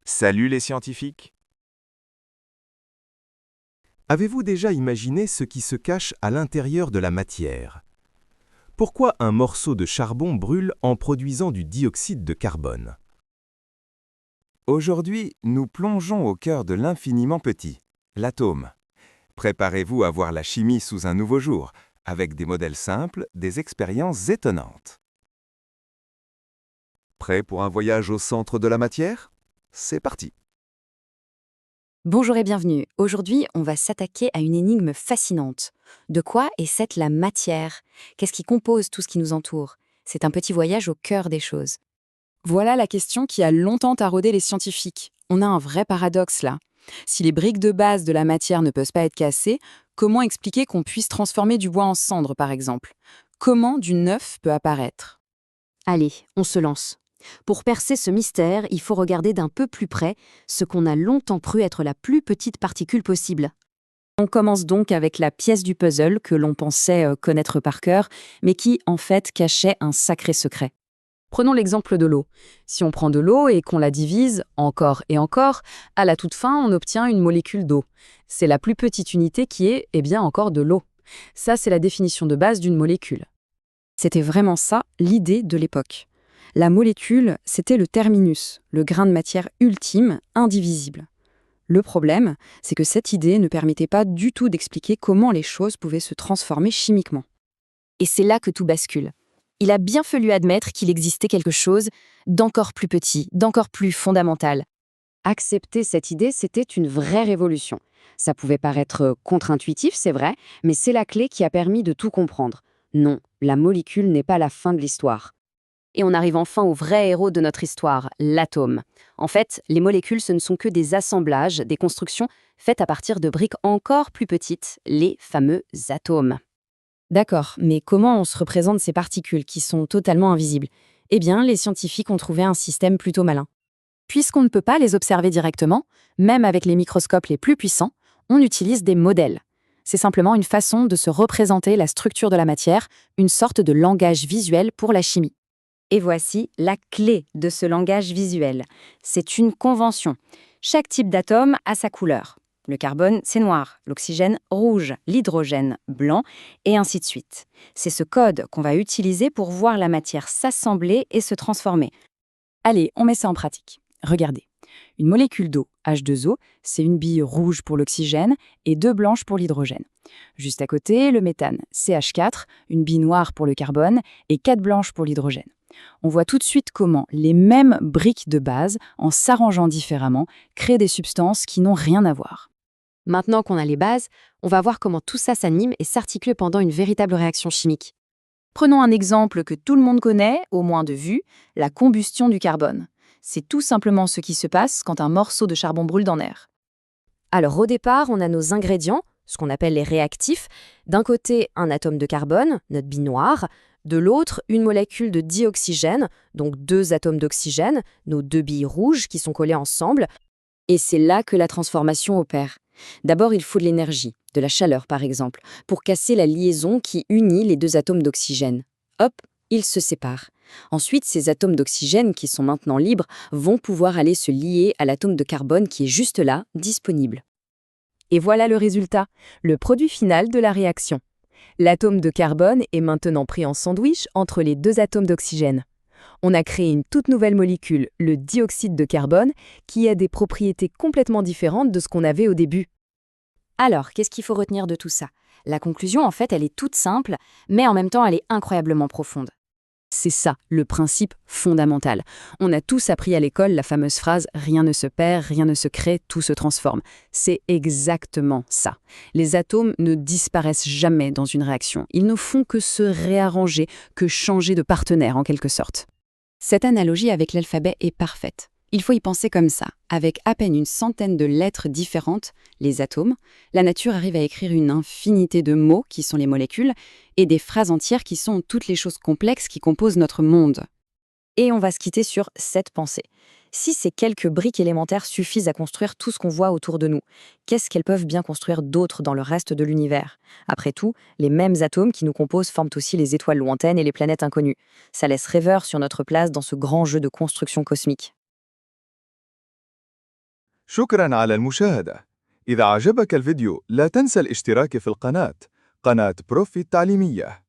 Salut les scientifiques. Avez-vous déjà imaginé ce qui se cache à l'intérieur de la matière? Pourquoi un morceau de charbon brûle en produisant du dioxyde de carbone? Aujourd'hui, nous plongeons au cœur de l'infiniment petit, l'atome. Préparez-vous à voir la chimie sous un nouveau jour, avec des modèles simples, des expériences étonnantes. Prêt pour un voyage au centre de la matière? C'est parti. Bonjour et bienvenue. Aujourd'hui, on va s'attaquer à une énigme fascinante. De quoi est cette la matière? Qu'est-ce qui compose tout ce qui nous entoure? C'est un petit voyage au cœur des choses. Voilà la question qui a longtemps taraudé les scientifiques. On a un vrai paradoxe là. Si les briques de base de la matière ne peuvent pas être cassées, comment expliquer qu'on puisse transformer du bois en cendre, par exemple? Comment du neuf peut apparaître? Allez, on se lance. Pour percer ce mystère, il faut regarder d'un peu plus près ce qu'on a longtemps cru être la plus petite particule possible. On commence donc avec la pièce du puzzle que l'on pensait connaître par cœur, mais qui, en fait, cachait un sacré secret. Prenons l'exemple de l'eau. Si on prend de l'eau et qu'on la divise encore et encore, à la toute fin, on obtient une molécule d'eau. C'est la plus petite unité qui est, encore de l'eau. Ça, c'est la définition de base d'une molécule. C'était vraiment ça, l'idée de l'époque. La molécule, c'était le terminus, le grain de matière ultime, indivisible. Le problème, c'est que cette idée ne permettait pas du tout d'expliquer comment les choses pouvaient se transformer chimiquement. Et c'est là que tout bascule. Il a bien fallu admettre qu'il existait quelque chose d'encore plus petit, d'encore plus fondamental. Accepter cette idée, c'était une vraie révolution. Ça pouvait paraître contre-intuitif, c'est vrai, mais c'est la clé qui a permis de tout comprendre. Non, la molécule n'est pas la fin de l'histoire. Et on arrive enfin au vrai héros de notre histoire, l'atome. En fait, les molécules, ce ne sont que des assemblages, des constructions faites à partir de briques encore plus petites, les fameux atomes. D'accord, mais comment on se représente ces particules qui sont totalement invisibles? Eh bien, les scientifiques ont trouvé un système plutôt malin. Puisqu'on ne peut pas les observer directement, même avec les microscopes les plus puissants, on utilise des modèles. C'est simplement une façon de se représenter la structure de la matière, une sorte de langage visuel pour la chimie. Et voici la clé de ce langage visuel. C'est une convention. Chaque type d'atome a sa couleur. Le carbone, c'est noir, l'oxygène, rouge, l'hydrogène, blanc, et ainsi de suite. C'est ce code qu'on va utiliser pour voir la matière s'assembler et se transformer. Allez, on met ça en pratique. Regardez. Une molécule d'eau, H2O, c'est une bille rouge pour l'oxygène et deux blanches pour l'hydrogène. Juste à côté, le méthane, CH4, une bille noire pour le carbone et quatre blanches pour l'hydrogène. On voit tout de suite comment les mêmes briques de base, en s'arrangeant différemment, créent des substances qui n'ont rien à voir. Maintenant qu'on a les bases, on va voir comment tout ça s'anime et s'articule pendant une véritable réaction chimique. Prenons un exemple que tout le monde connaît, au moins de vue, la combustion du carbone. C'est tout simplement ce qui se passe quand un morceau de charbon brûle dans l'air. Alors au départ, on a nos ingrédients, ce qu'on appelle les réactifs. D'un côté, un atome de carbone, notre bille noire. De l'autre, une molécule de dioxygène, donc deux atomes d'oxygène, nos deux billes rouges qui sont collées ensemble. Et c'est là que la transformation opère. D'abord, il faut de l'énergie, de la chaleur par exemple, pour casser la liaison qui unit les deux atomes d'oxygène. Hop, ils se séparent. Ensuite, ces atomes d'oxygène qui sont maintenant libres vont pouvoir aller se lier à l'atome de carbone qui est juste là, disponible. Et voilà le résultat, le produit final de la réaction. L'atome de carbone est maintenant pris en sandwich entre les deux atomes d'oxygène. On a créé une toute nouvelle molécule, le dioxyde de carbone, qui a des propriétés complètement différentes de ce qu'on avait au début. Alors, qu'est-ce qu'il faut retenir de tout ça? La conclusion, en fait, elle est toute simple, mais en même temps, elle est incroyablement profonde. C'est ça, le principe fondamental. On a tous appris à l'école la fameuse phrase « rien ne se perd, rien ne se crée, tout se transforme ». C'est exactement ça. Les atomes ne disparaissent jamais dans une réaction. Ils ne font que se réarranger, que changer de partenaire en quelque sorte. Cette analogie avec l'alphabet est parfaite. Il faut y penser comme ça. Avec à peine une centaine de lettres différentes, les atomes, la nature arrive à écrire une infinité de mots qui sont les molécules et des phrases entières qui sont toutes les choses complexes qui composent notre monde. Et on va se quitter sur cette pensée. Si ces quelques briques élémentaires suffisent à construire tout ce qu'on voit autour de nous, qu'est-ce qu'elles peuvent bien construire d'autre dans le reste de l'univers? Après tout, les mêmes atomes qui nous composent forment aussi les étoiles lointaines et les planètes inconnues. Ça laisse rêveur sur notre place dans ce grand jeu de construction cosmique. شكراً على المشاهدة. إذا عجبك الفيديو لا تنسى الاشتراك في القناة، قناة بروفي التعليمية.